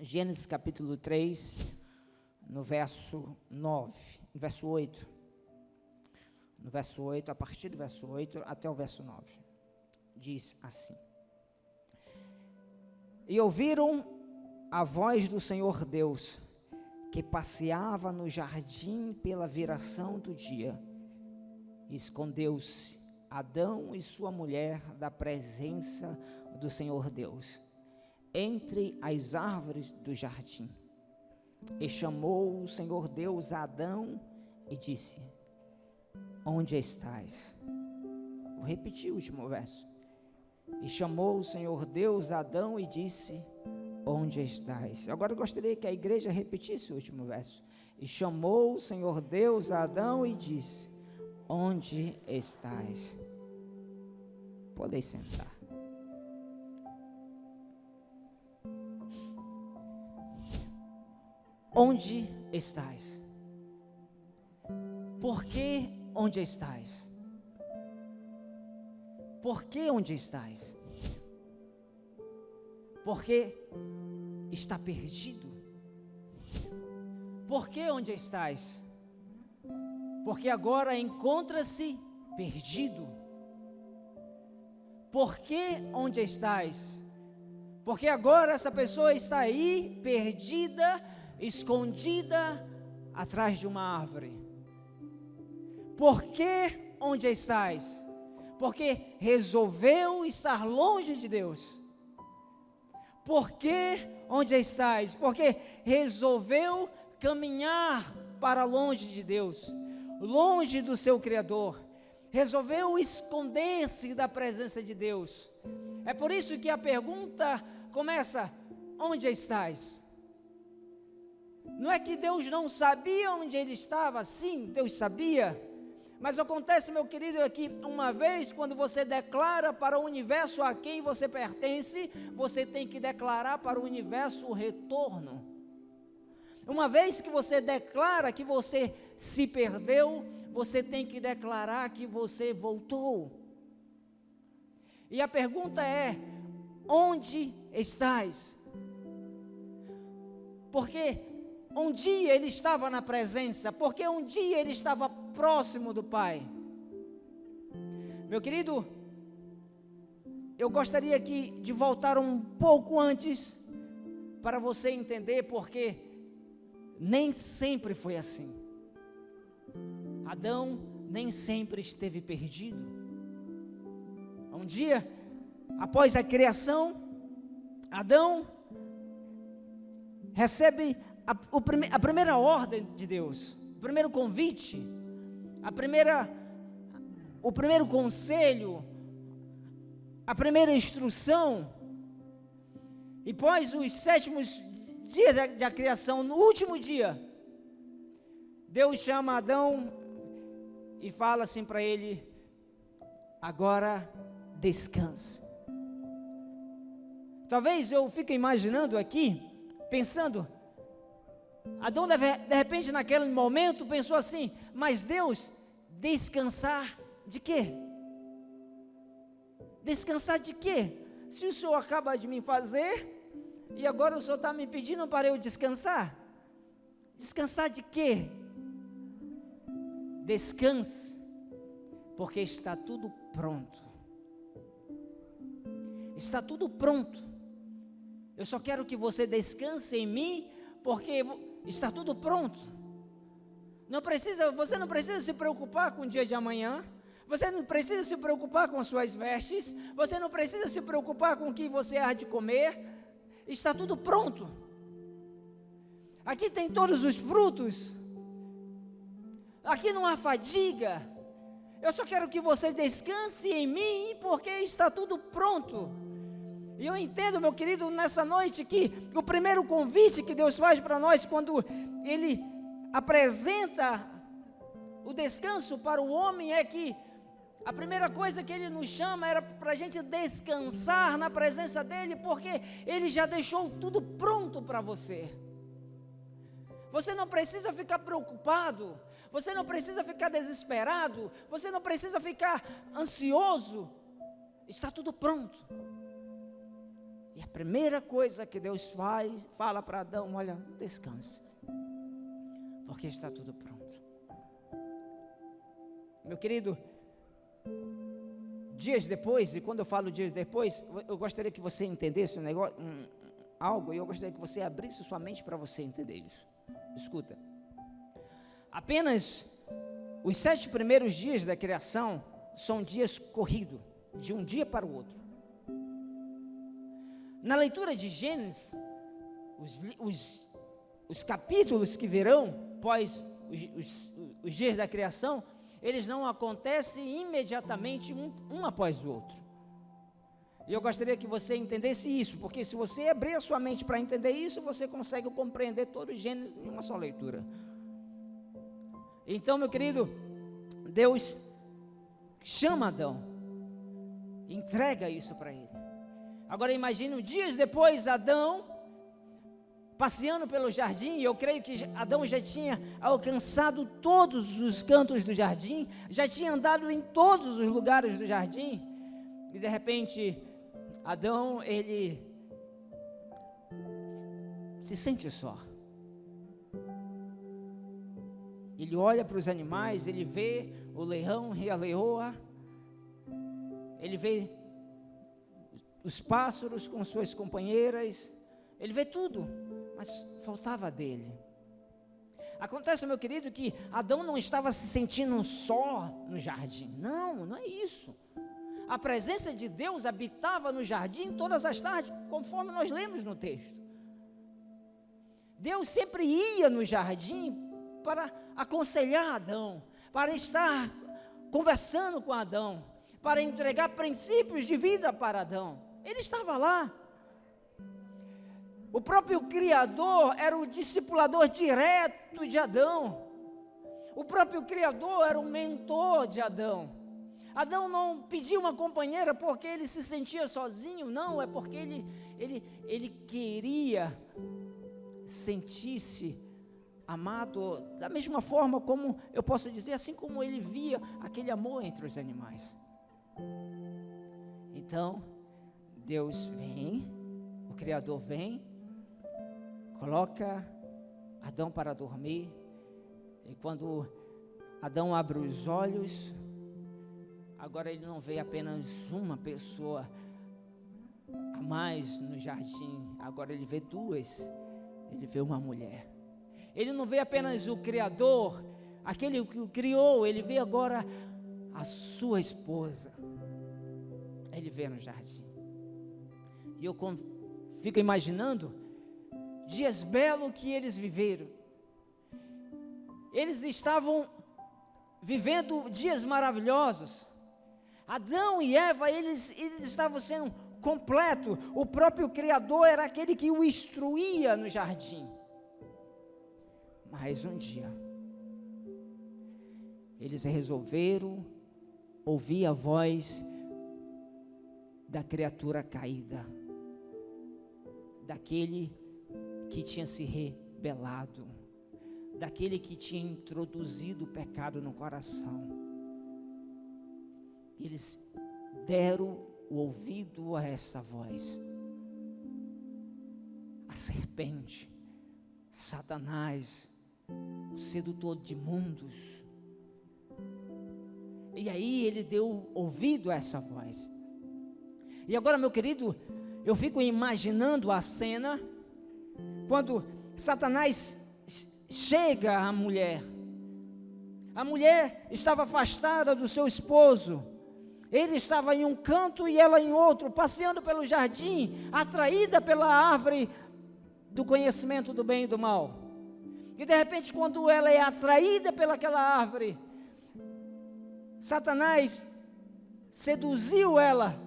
Gênesis capítulo 3, no verso 9, no verso 8. No verso 8, a partir do verso 8 até o verso 9. Diz assim: E ouviram a voz do Senhor Deus, que passeava no jardim pela viração do dia. Escondeu-se Adão e sua mulher da presença do Senhor Deus, entre as árvores do jardim. E chamou o Senhor Deus a Adão e disse: Onde estás? Vou repetir o último verso. E chamou o Senhor Deus a Adão e disse: Onde estás? Agora eu gostaria que a igreja repetisse o último verso. E chamou o Senhor Deus a Adão e disse: Onde estás? Podem sentar. Onde estás? Por que onde estás? Por que onde estás? Porque está perdido. Por que onde estás? Porque agora encontra-se perdido. Por que onde estás? Porque agora essa pessoa está aí perdida, escondida atrás de uma árvore. Por que onde estás? Porque resolveu estar longe de Deus. Por que onde estás? Porque resolveu caminhar para longe de Deus, longe do seu Criador. Resolveu esconder-se da presença de Deus. É por isso que a pergunta começa: onde estás? Não é que Deus não sabia onde ele estava. Sim, Deus sabia. Mas acontece, meu querido, é que uma vez quando você declara para o universo a quem você pertence, você tem que declarar para o universo o retorno. Uma vez que você declara que você se perdeu, você tem que declarar que você voltou. E a pergunta é: onde estás? Porque um dia ele estava na presença, porque um dia ele estava próximo do Pai. Meu querido, eu gostaria aqui de voltar um pouco antes, para você entender, porque nem sempre foi assim. Adão nem sempre esteve perdido. Um dia, após a criação, Adão recebe a primeira ordem de Deus, o primeiro convite, o primeiro conselho, a primeira instrução. E após os 7 dias da criação, no último dia, Deus chama Adão e fala assim para ele: agora descanse. Talvez eu fique imaginando aqui, pensando, Adão de repente naquele momento pensou assim: mas Deus, descansar de quê? Descansar de quê? Se o Senhor acaba de me fazer, e agora o Senhor está me pedindo para eu descansar? Descansar de quê? Descanse, porque está tudo pronto. Está tudo pronto. Eu só quero que você descanse em mim, porque está tudo pronto. Você não precisa se preocupar com o dia de amanhã. Você não precisa se preocupar com as suas vestes. Você não precisa se preocupar com o que você há de comer. Está tudo pronto. Aqui tem todos os frutos. Aqui não há fadiga. Eu só quero que você descanse em mim, porque está tudo pronto. E eu entendo, meu querido, nessa noite, que o primeiro convite que Deus faz para nós, quando Ele apresenta o descanso para o homem, é que a primeira coisa que Ele nos chama era para a gente descansar na presença dEle, porque Ele já deixou tudo pronto para você. Você não precisa ficar preocupado, você não precisa ficar desesperado, você não precisa ficar ansioso. Está tudo pronto. E a primeira coisa que Deus fala para Adão: olha, descanse, porque está tudo pronto. Meu querido, dias depois, e quando eu falo dias depois, eu gostaria que você entendesse algo, e eu gostaria que você abrisse sua mente para você entender isso. Escuta, apenas os 7 primeiros dias da criação são dias corridos, de um dia para o outro. Na leitura de Gênesis, os capítulos que virão após os dias da criação, eles não acontecem imediatamente um após o outro. E eu gostaria que você entendesse isso, porque se você abrir a sua mente para entender isso, você consegue compreender todo o Gênesis em uma só leitura. Então, meu querido, Deus chama Adão, entrega isso para ele. Agora imagine dias depois, Adão passeando pelo jardim, e eu creio que Adão já tinha alcançado todos os cantos do jardim, já tinha andado em todos os lugares do jardim, e de repente, Adão, ele se sente só. Ele olha para os animais, ele vê o leão e a leoa, ele vê os pássaros com suas companheiras, ele vê tudo, mas faltava dele. Acontece, meu querido, que Adão não estava se sentindo só no jardim. Não é isso. A presença de Deus habitava no jardim todas as tardes, conforme nós lemos no texto. Deus sempre ia no jardim para aconselhar Adão, para estar conversando com Adão, para entregar princípios de vida para Adão. Ele estava lá. O próprio Criador era o discipulador direto de Adão. O próprio Criador era o mentor de Adão. Adão não pediu uma companheira porque ele se sentia sozinho, não, é porque ele queria sentir-se amado, da mesma forma como, eu posso dizer, assim como ele via aquele amor entre os animais. Então, Deus vem, o Criador vem, coloca Adão para dormir, e quando Adão abre os olhos, agora ele não vê apenas uma pessoa a mais no jardim, agora ele vê duas, ele vê uma mulher. Ele não vê apenas o Criador, aquele que o criou, ele vê agora a sua esposa, ele vê no jardim. E eu fico imaginando dias belos que eles viveram. Eles estavam vivendo dias maravilhosos. Adão e Eva, eles estavam sendo completos. O próprio Criador era aquele que o instruía no jardim. Mas um dia, eles resolveram ouvir a voz da criatura caída, daquele que tinha se rebelado, daquele que tinha introduzido o pecado no coração. Eles deram o ouvido a essa voz. A serpente, Satanás, o sedutor de mundos. E aí ele deu ouvido a essa voz. E agora, meu querido, eu fico imaginando a cena quando Satanás chega à mulher. A mulher estava afastada do seu esposo. Ele estava em um canto e ela em outro, passeando pelo jardim, atraída pela árvore do conhecimento do bem e do mal. E de repente, quando ela é atraída pelaquela árvore, Satanás seduziu ela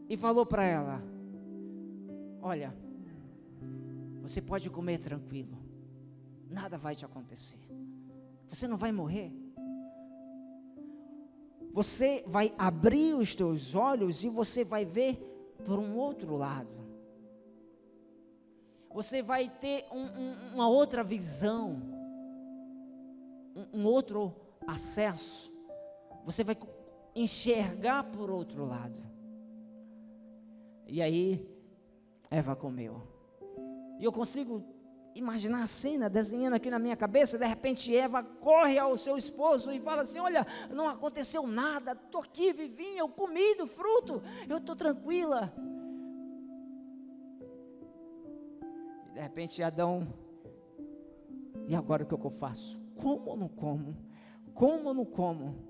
e falou para ela: olha, você pode comer tranquilo, nada vai te acontecer, você não vai morrer, você vai abrir os teus olhos e você vai ver por um outro lado, você vai ter uma outra visão, um outro acesso, você vai enxergar por outro lado. E aí, Eva comeu. E eu consigo imaginar a cena desenhando aqui na minha cabeça. De repente Eva corre ao seu esposo e fala assim: olha, não aconteceu nada, estou aqui vivinha, eu comi do fruto, eu estou tranquila. E de repente Adão: e agora o que eu faço? Como ou não como? Como ou não como?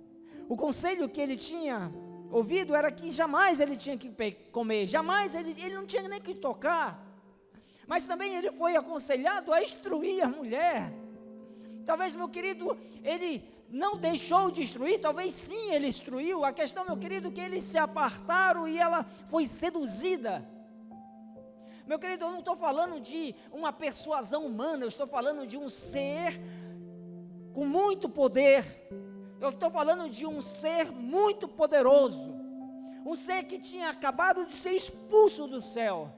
O conselho que ele tinha ouvido era que jamais ele tinha que comer, jamais ele não tinha nem que tocar. Mas também ele foi aconselhado a instruir a mulher. Talvez, meu querido, ele não deixou de instruir, talvez sim ele instruiu. A questão, meu querido, é que eles se apartaram e ela foi seduzida. Meu querido, eu não estou falando de uma persuasão humana, eu estou falando de um ser com muito poder. Eu estou falando de um ser muito poderoso. Um ser que tinha acabado de ser expulso do céu,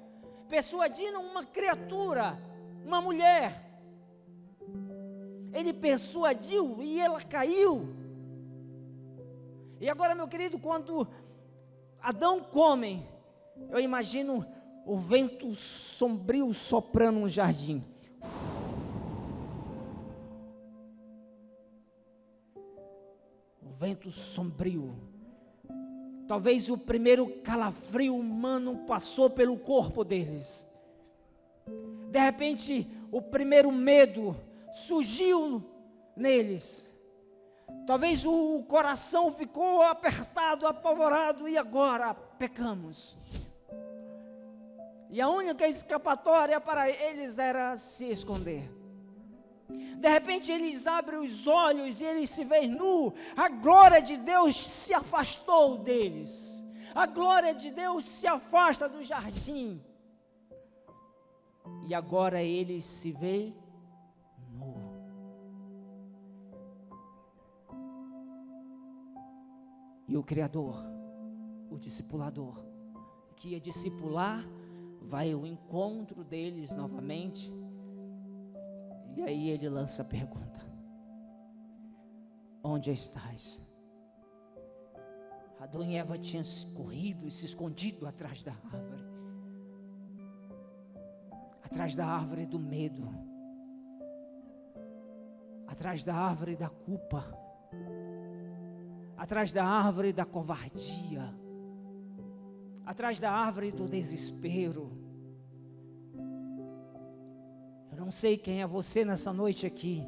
persuadindo uma criatura, uma mulher. Ele persuadiu e ela caiu. E agora, meu querido, quando Adão come, eu imagino o vento sombrio soprando no jardim. O vento sombrio. Talvez o primeiro calafrio humano passou pelo corpo deles. De repente, o primeiro medo surgiu neles. Talvez o coração ficou apertado, apavorado, e agora pecamos. E a única escapatória para eles era se esconder. De repente eles abrem os olhos e eles se veem nu. A glória de Deus se afastou deles. A glória de Deus se afasta do jardim. E agora eles se veem nu. E o Criador, o discipulador, que ia discipular, vai ao encontro deles novamente. E aí ele lança a pergunta: onde estás? Adão e Eva tinham corrido e se escondido atrás da árvore. Atrás da árvore do medo. Atrás da árvore da culpa. Atrás da árvore da covardia. Atrás da árvore do desespero. Não sei quem é você nessa noite aqui,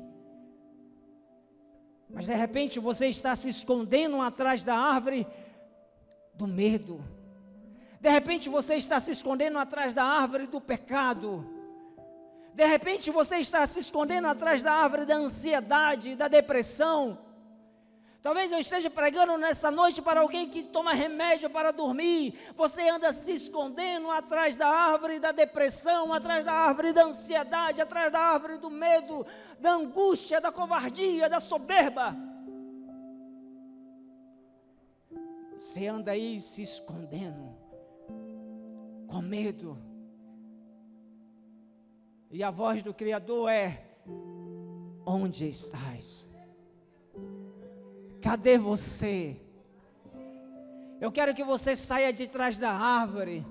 mas de repente você está se escondendo atrás da árvore do medo. De repente você está se escondendo atrás da árvore do pecado. De repente você está se escondendo atrás da árvore da ansiedade, da depressão. Talvez eu esteja pregando nessa noite para alguém que toma remédio para dormir. Você anda se escondendo atrás da árvore da depressão, atrás da árvore da ansiedade, atrás da árvore do medo, da angústia, da covardia, da soberba. Você anda aí se escondendo, com medo. E a voz do Criador é: onde estás? Cadê você? Eu quero que você saia de trás da árvore.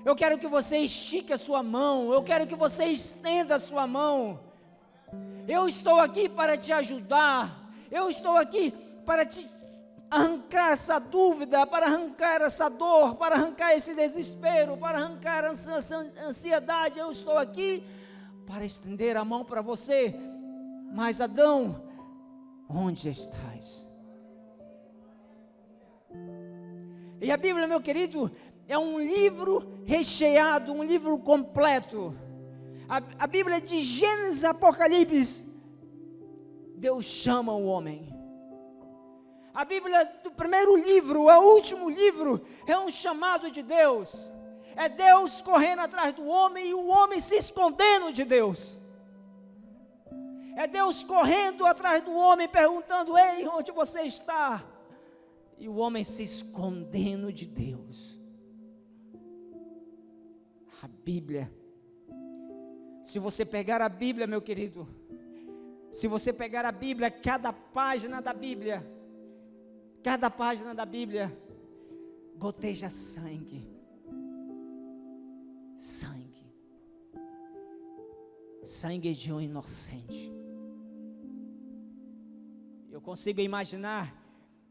Eu quero que você estique a sua mão. Eu quero que você estenda a sua mão. Eu estou aqui para te ajudar. Eu estou aqui para te arrancar essa dúvida, para arrancar essa dor, para arrancar esse desespero, para arrancar essa ansiedade. Eu estou aqui para estender a mão para você. Mas Adão, onde estás? E a Bíblia, meu querido, é um livro recheado, um livro completo. A Bíblia de Gênesis e Apocalipse, Deus chama o homem. A Bíblia do primeiro livro ao último livro é um chamado de Deus. É Deus correndo atrás do homem e o homem se escondendo de Deus. É Deus correndo atrás do homem perguntando: ei, onde você está? E o homem se escondendo de Deus. A Bíblia, se você pegar a Bíblia, meu querido, se você pegar a Bíblia, cada página da Bíblia goteja sangue. sangue. Sangue de um inocente. Eu consigo imaginar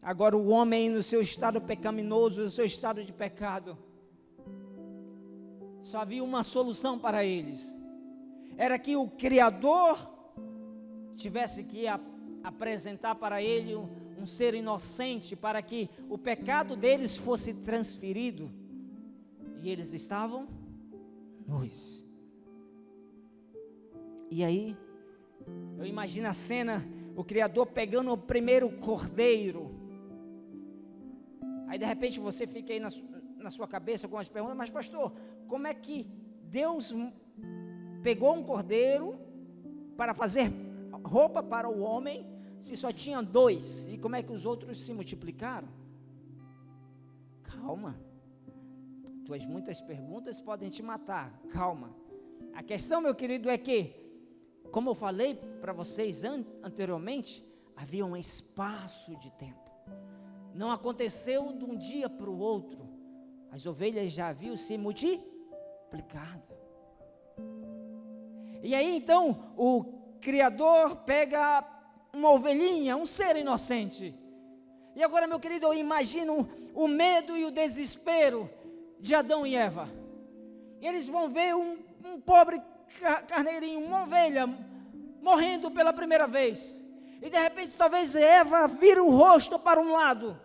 agora o homem no seu estado pecaminoso, no seu estado de pecado. Só havia uma solução para eles. Era que o Criador tivesse que apresentar para ele um ser inocente, para que o pecado deles fosse transferido. E eles estavam nus. E aí, eu imagino a cena, o Criador pegando o primeiro cordeiro. Aí de repente você fica aí na sua cabeça com as perguntas, mas pastor, como é que Deus pegou um cordeiro para fazer roupa para o homem, se só tinha 2, e como é que os outros se multiplicaram? Calma, tuas muitas perguntas podem te matar, calma. A questão, meu querido, é que, como eu falei para vocês anteriormente, havia um espaço de tempo, não aconteceu de um dia para o outro, as ovelhas já haviam se multiplicado. E aí então o Criador pega uma ovelhinha, um ser inocente. E agora, meu querido, eu imagino o medo e o desespero de Adão e Eva. Eles vão ver um pobre carneirinho, uma ovelha, morrendo pela primeira vez. E de repente, talvez Eva vira o rosto para um lado.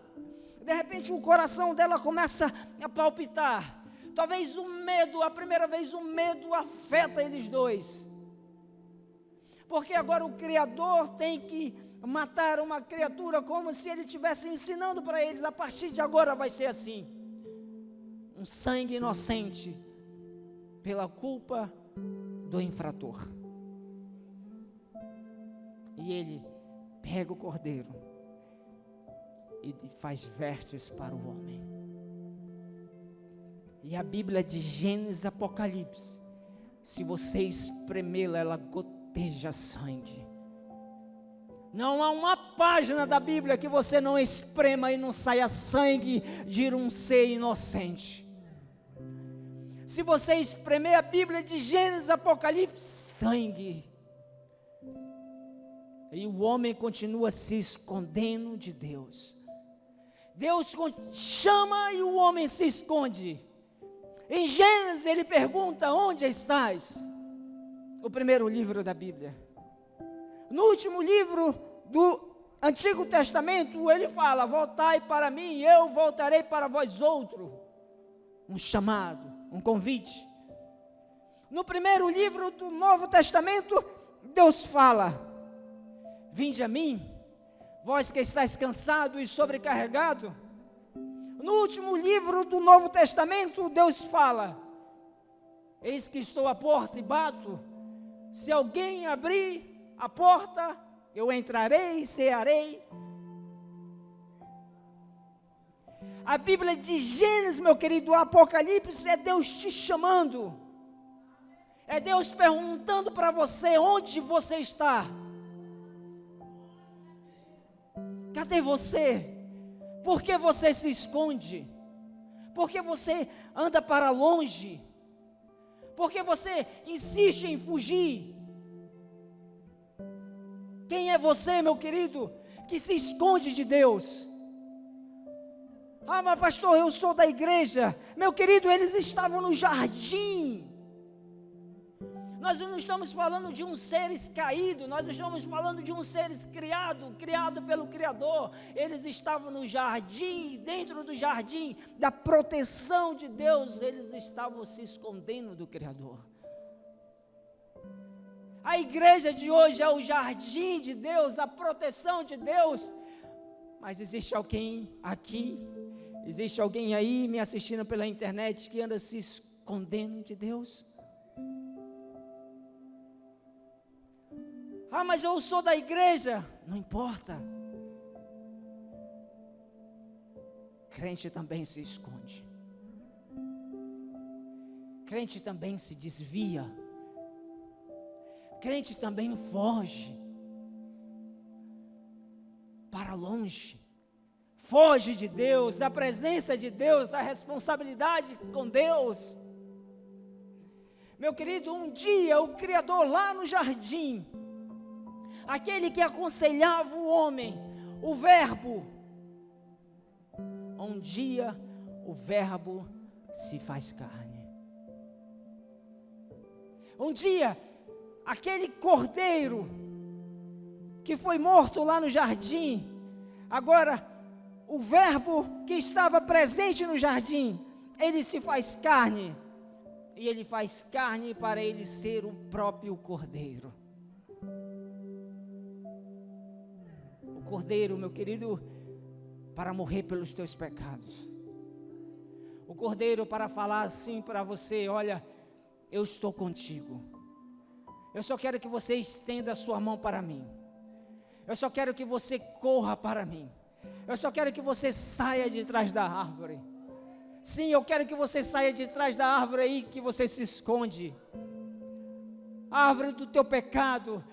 De repente, o coração dela começa a palpitar. Talvez o medo, a primeira vez o medo afeta eles dois. Porque agora o Criador tem que matar uma criatura como se ele estivesse ensinando para eles, a partir de agora vai ser assim. Um sangue inocente pela culpa do infrator. E ele pega o cordeiro e faz vestes para o homem. E a Bíblia de Gênesis, Apocalipse, se você espremê-la, ela goteja sangue. Não há uma página da Bíblia que você não esprema e não saia sangue de um ser inocente. Se você espremer a Bíblia de Gênesis, Apocalipse, sangue. E o homem continua se escondendo de Deus. Deus chama e o homem se esconde. Em Gênesis ele pergunta: onde estás? O primeiro livro da Bíblia. No último livro do Antigo Testamento ele fala: voltai para mim, eu voltarei para vós outro. Um chamado, um convite. No primeiro livro do Novo Testamento Deus fala: vinde a mim, vós que estáis cansado e sobrecarregado. No último livro do Novo Testamento, Deus fala: eis que estou à porta e bato, se alguém abrir a porta, eu entrarei e cearei. A Bíblia de Gênesis, meu querido, o Apocalipse é Deus te chamando, é Deus perguntando para você onde você está. Cadê você? Por que você se esconde? Por que você anda para longe? Por que você insiste em fugir? Quem é você, meu querido, que se esconde de Deus? Ah, mas pastor, eu sou da igreja. Meu querido, eles estavam no jardim. Nós não estamos falando de um seres caído, nós estamos falando de um seres criado pelo Criador. Eles estavam no jardim, dentro do jardim da proteção de Deus, eles estavam se escondendo do Criador. A igreja de hoje é o jardim de Deus, a proteção de Deus. Mas existe alguém aqui, existe alguém aí me assistindo pela internet que anda se escondendo de Deus? Ah, mas eu sou da igreja. Não importa. Crente também se esconde. Crente também se desvia. Crente também foge para longe. Foge de Deus, da presença de Deus, da responsabilidade com Deus. Meu querido, um dia o Criador lá no jardim, aquele que aconselhava o homem, o Verbo, um dia o Verbo se faz carne. Um dia, aquele cordeiro que foi morto lá no jardim, agora o Verbo que estava presente no jardim, ele se faz carne. E ele faz carne para ele ser o próprio cordeiro. O cordeiro, meu querido, para morrer pelos teus pecados. O cordeiro para falar assim para você: olha, eu estou contigo. Eu só quero que você estenda a sua mão para mim. Eu só quero que você corra para mim. Eu só quero que você saia de trás da árvore. Sim, eu quero que você saia de trás da árvore aí que você se esconde. A árvore do teu pecado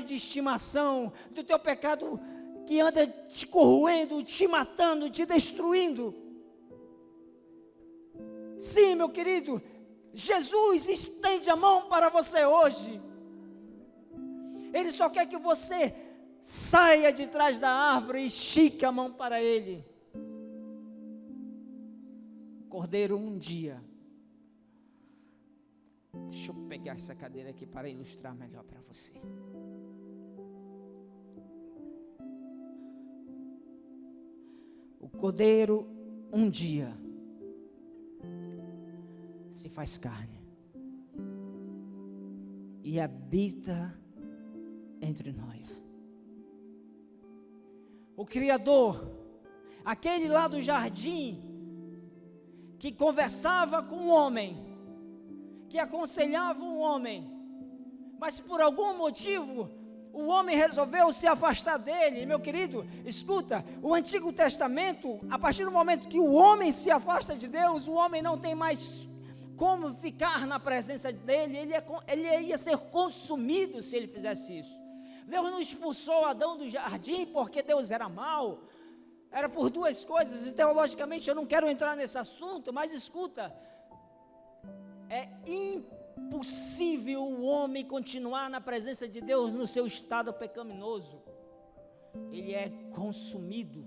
de estimação, do teu pecado que anda te corroendo, te matando, te destruindo. Sim, meu querido, Jesus estende a mão para você hoje. Ele só quer que você saia de trás da árvore e estique a mão para Ele. Cordeiro, um dia. Deixa eu pegar essa cadeira aqui para ilustrar melhor para você. O cordeiro, um dia, se faz carne e habita entre nós. O Criador, aquele lá do jardim, que conversava com o homem, que aconselhava o homem, mas por algum motivo, o homem resolveu se afastar dele. Meu querido, escuta, o Antigo Testamento, a partir do momento que o homem se afasta de Deus, o homem não tem mais como ficar na presença dele, ele ia ser consumido se ele fizesse isso. Deus não expulsou Adão do jardim porque Deus era mau, era por duas coisas, e teologicamente eu não quero entrar nesse assunto, mas escuta, é impossível o homem continuar na presença de Deus no seu estado pecaminoso, ele é consumido.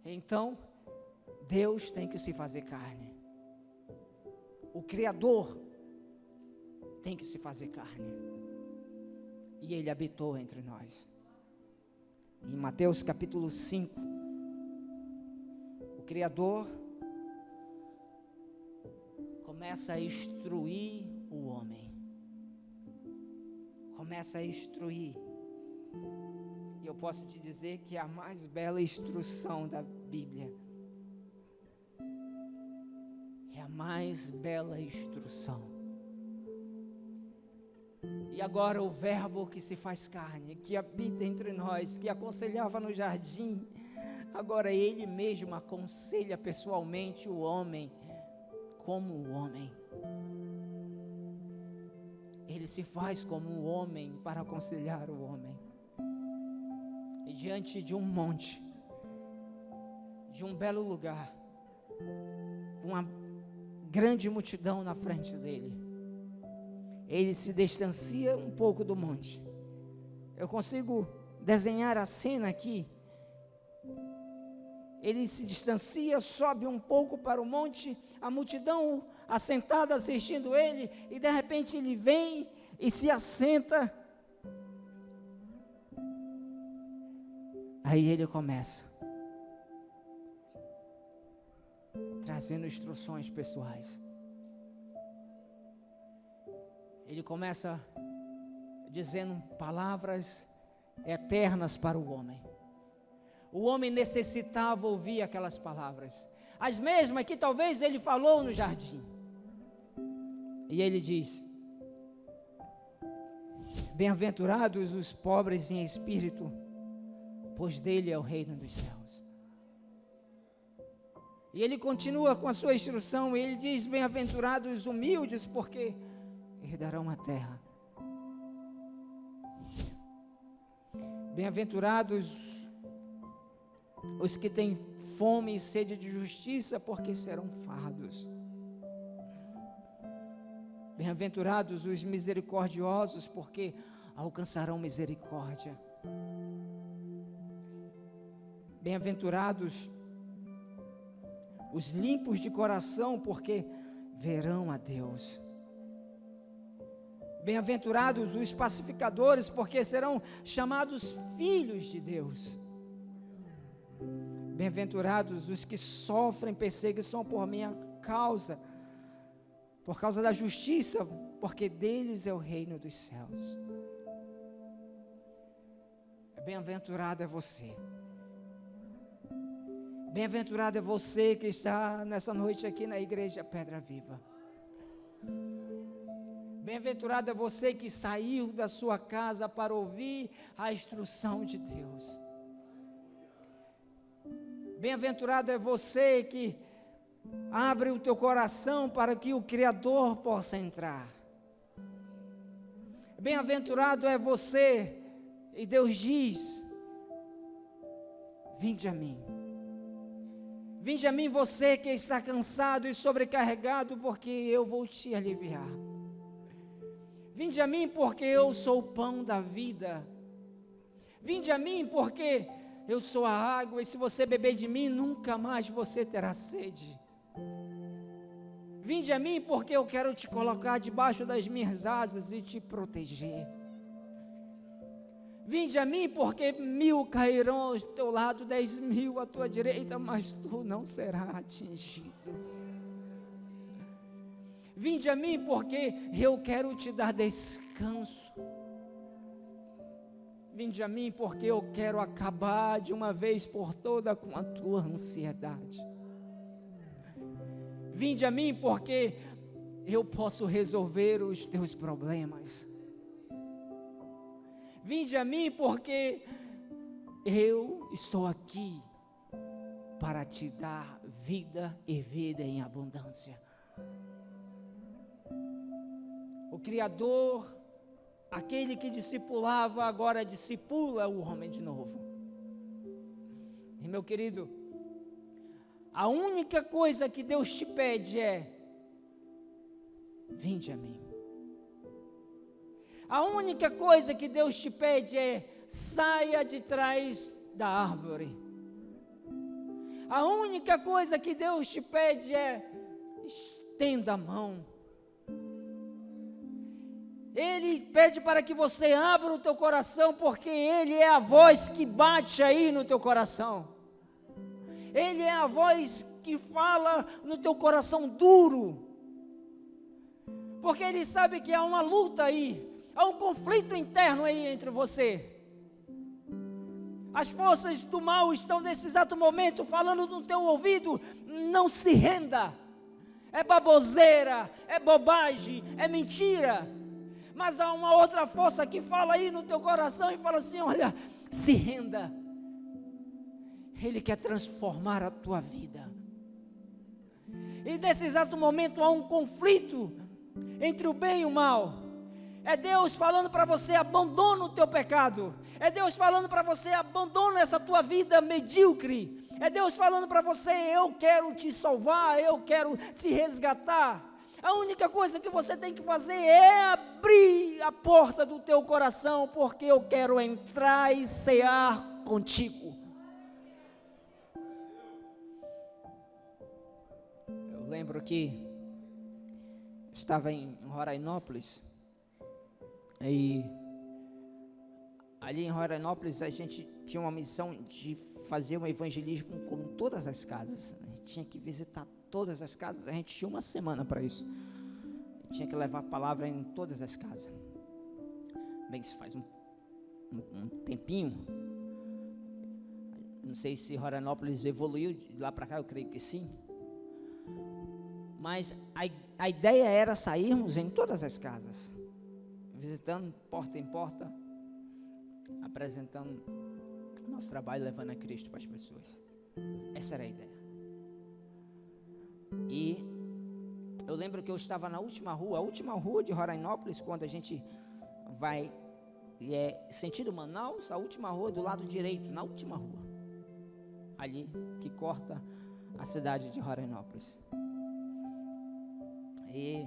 Então, Deus tem que se fazer carne, o Criador tem que se fazer carne, e Ele habitou entre nós. Em Mateus capítulo 5, o Criador começa a instruir o homem, começa a instruir, e eu posso te dizer que é a mais bela instrução da Bíblia, é a mais bela instrução. E agora o Verbo que se faz carne, que habita entre nós, que aconselhava no jardim, agora Ele mesmo aconselha pessoalmente o homem, como o homem. Ele se faz como um homem para aconselhar o homem. E diante de um monte, de um belo lugar, com uma grande multidão na frente dele, ele se distancia um pouco do monte. Eu consigo desenhar a cena aqui. Ele se distancia, sobe um pouco para o monte, a multidão assentada assistindo ele, e de repente ele vem e se assenta. Aí ele começa, trazendo instruções pessoais. Ele começa dizendo palavras eternas para o homem. O homem necessitava ouvir aquelas palavras, as mesmas que talvez ele falou no jardim. E ele diz: bem-aventurados os pobres em espírito, pois dele é o reino dos céus. E ele continua com a sua instrução, e ele diz: bem-aventurados os humildes, porque herdarão a terra. Bem-aventurados os que têm fome e sede de justiça, porque serão fartos. Bem-aventurados os misericordiosos, porque alcançarão misericórdia. Bem-aventurados os limpos de coração, porque verão a Deus. Bem-aventurados os pacificadores, porque serão chamados filhos de Deus. Bem-aventurados os que sofrem perseguição por minha causa, por causa da justiça, porque deles é o reino dos céus. Bem-aventurado é você. Bem-aventurado é você que está nessa noite aqui na igreja Pedra Viva. Bem-aventurado é você que saiu da sua casa para ouvir a instrução de Deus. Bem-aventurado é você que abre o teu coração para que o Criador possa entrar. Bem-aventurado é você, e Deus diz: vinde a mim. Vinde a mim você que está cansado e sobrecarregado, porque eu vou te aliviar. Vinde a mim porque eu sou o pão da vida. Vinde a mim porque eu sou a água, e se você beber de mim, nunca mais você terá sede. Vinde a mim porque eu quero te colocar debaixo das minhas asas e te proteger. Vinde a mim porque 1000 cairão ao teu lado, 10.000 à tua direita, mas tu não serás atingido. Vinde a mim porque eu quero te dar descanso. Vinde a mim porque eu quero acabar de uma vez por toda com a tua ansiedade. Vinde a mim porque eu posso resolver os teus problemas. Vinde a mim porque eu estou aqui para te dar vida e vida em abundância. O Criador, aquele que discipulava, agora discipula o homem de novo. E meu querido, a única coisa que Deus te pede é: vinde a mim. A única coisa que Deus te pede é: saia de trás da árvore. A única coisa que Deus te pede é: estenda a mão. Ele pede para que você abra o teu coração, porque Ele é a voz que bate aí no teu coração. Ele é a voz que fala no teu coração duro, porque Ele sabe que há uma luta aí, há um conflito interno aí entre você. As forças do mal estão nesse exato momento falando no teu ouvido: não se renda, é baboseira, é bobagem, é mentira. Mas há uma outra força que fala aí no teu coração e fala assim: olha, se renda. Ele quer transformar a tua vida. E nesse exato momento há um conflito entre o bem e o mal. É Deus falando para você: abandona o teu pecado. É Deus falando para você: abandona essa tua vida medíocre. É Deus falando para você: eu quero te salvar, eu quero te resgatar. A única coisa que você tem que fazer é abrir a porta do teu coração, porque eu quero entrar e cear contigo. Eu lembro que eu estava em Rorainópolis, e ali em Rorainópolis a gente tinha uma missão de fazer um evangelismo com todas as casas. A gente tinha que visitar todas as casas, a gente tinha uma semana para isso. Tinha que levar a palavra em todas as casas. Bem, isso faz um tempinho. Não sei se Rorainópolis evoluiu de lá para cá, eu creio que sim. Mas a ideia era sairmos em todas as casas, visitando porta em porta, apresentando nosso trabalho, levando a Cristo para as pessoas. Essa era a ideia. E eu lembro que eu estava na última rua de Rorainópolis, quando a gente vai sentido Manaus, a última rua do lado direito, na última rua, ali que corta a cidade de Rorainópolis. E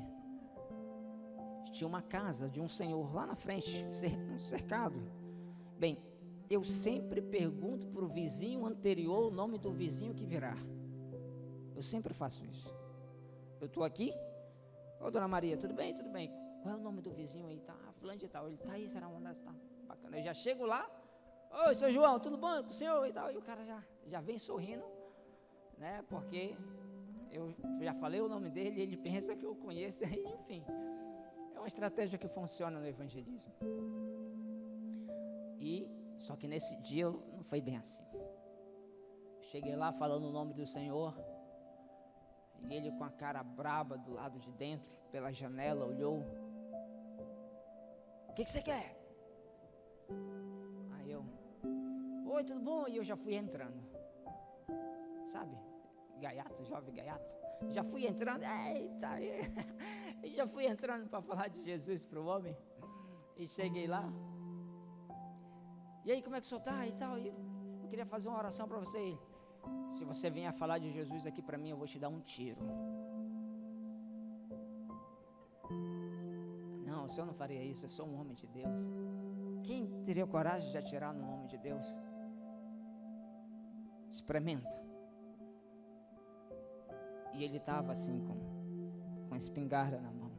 tinha uma casa de um senhor lá na frente, um cercado. Bem, eu sempre pergunto para o vizinho anterior o nome do vizinho que virá. Eu sempre faço isso. Eu estou aqui, ô dona Maria, tudo bem? Tudo bem. Qual é o nome do vizinho aí? Tá, fulano de tal. Ele tá aí, será uma das, tá bacana. Eu já chego lá, oi, seu João, tudo bom com o senhor e tal? E o cara já vem sorrindo, né? Porque eu já falei o nome dele e ele pensa que eu conheço, enfim. É uma estratégia que funciona no evangelismo. Só que nesse dia não foi bem assim. Cheguei lá falando o nome do Senhor, e ele com a cara braba do lado de dentro, pela janela, olhou. O que você quer? Aí eu, oi, tudo bom? E eu já fui entrando, sabe, gaiato, jovem gaiato, já fui entrando, eita, e já fui entrando para falar de Jesus para o homem. E cheguei lá, e aí, como é que o senhor está e tal? Eu queria fazer uma oração para você. Se você vier falar de Jesus aqui para mim, eu vou te dar um tiro. Não, o senhor não faria isso, eu sou um homem de Deus. Quem teria coragem de atirar no nome de Deus? Experimenta. E ele estava assim, com a espingarda na mão.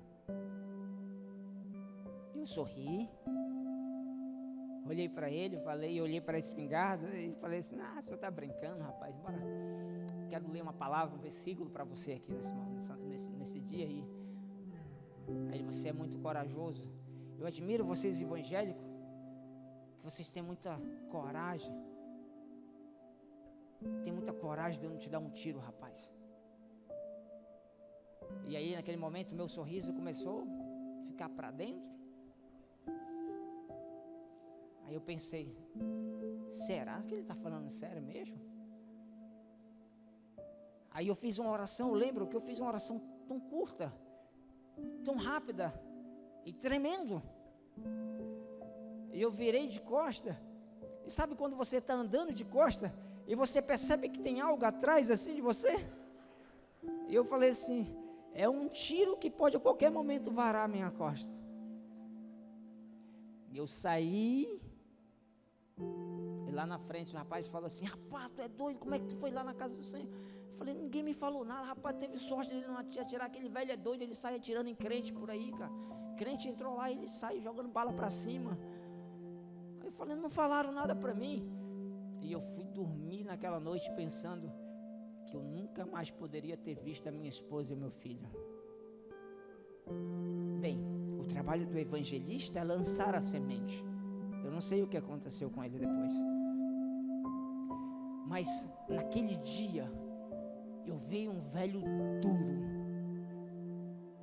Eu sorri. Olhei para ele, olhei para a espingarda e falei assim, o senhor está brincando, rapaz, bora. Quero ler uma palavra, um versículo para você aqui nesse dia aí. Aí você é muito corajoso. Eu admiro vocês evangélicos, que vocês têm muita coragem. Tem muita coragem de eu não te dar um tiro, rapaz. E aí naquele momento meu sorriso começou a ficar para dentro. Aí eu pensei, será que ele está falando sério mesmo? Aí eu fiz uma oração, eu lembro que eu fiz uma oração tão curta, tão rápida e tremendo. E eu virei de costa. E sabe quando você está andando de costa e você percebe que tem algo atrás assim de você? E eu falei assim, é um tiro que pode a qualquer momento varar a minha costa. E eu saí. E lá na frente o rapaz falou assim, rapaz, tu é doido, como é que tu foi lá na casa do Senhor? Eu falei, ninguém me falou nada, rapaz, teve sorte dele não atirar, aquele velho é doido, ele sai atirando em crente por aí, cara. Crente entrou lá, ele sai jogando bala pra cima. Aí eu falei, não falaram nada pra mim. E eu fui dormir naquela noite pensando que eu nunca mais poderia ter visto a minha esposa e o meu filho. Bem, o trabalho do evangelista é lançar a semente. Eu não sei o que aconteceu com ele depois. Mas naquele dia, eu vi um velho duro,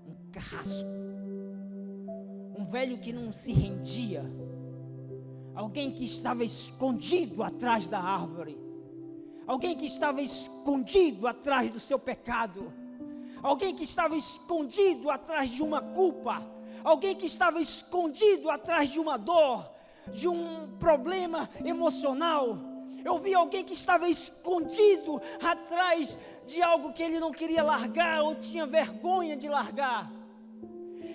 um carrasco, um velho que não se rendia, alguém que estava escondido atrás da árvore, alguém que estava escondido atrás do seu pecado, alguém que estava escondido atrás de uma culpa, alguém que estava escondido atrás de uma dor, de um problema emocional. Eu vi alguém que estava escondido atrás de algo que ele não queria largar ou tinha vergonha de largar.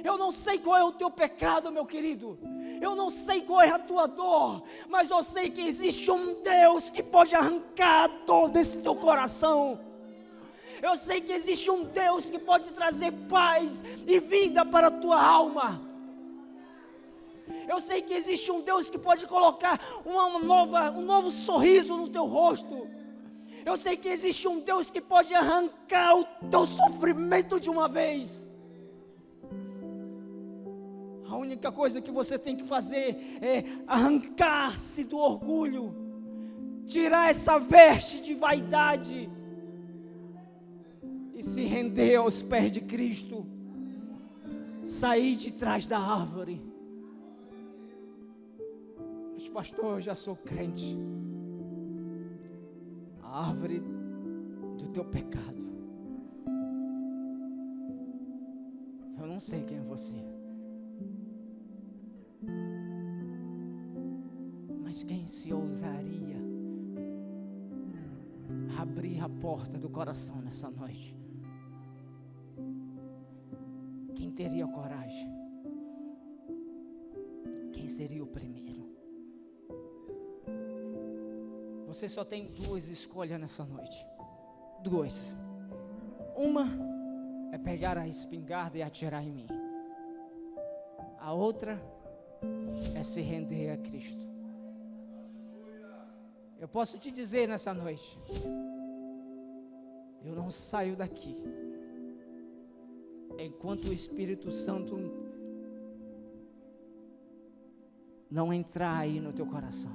Eu não sei qual é o teu pecado, meu querido, eu não sei qual é a tua dor, mas eu sei que existe um Deus que pode arrancar a dor desse teu coração. Eu sei que existe um Deus que pode trazer paz e vida para a tua alma. Eu sei que existe um Deus que pode colocar um novo sorriso no teu rosto. Eu sei que existe um Deus que pode arrancar o teu sofrimento de uma vez. A única coisa que você tem que fazer é arrancar-se do orgulho, tirar essa veste de vaidade e se render aos pés de Cristo. Sair de trás da árvore. Mas pastor, eu já sou crente. A árvore do teu pecado. Eu não sei quem é você. Mas quem se ousaria abrir a porta do coração nessa noite? Quem teria coragem? quem seria o primeiro? Você só tem duas escolhas nessa noite. Duas. Uma é pegar a espingarda e atirar em mim. A outra é se render a Cristo. Eu posso te dizer nessa noite, eu não saio daqui enquanto o Espírito Santo não entrar aí no teu coração.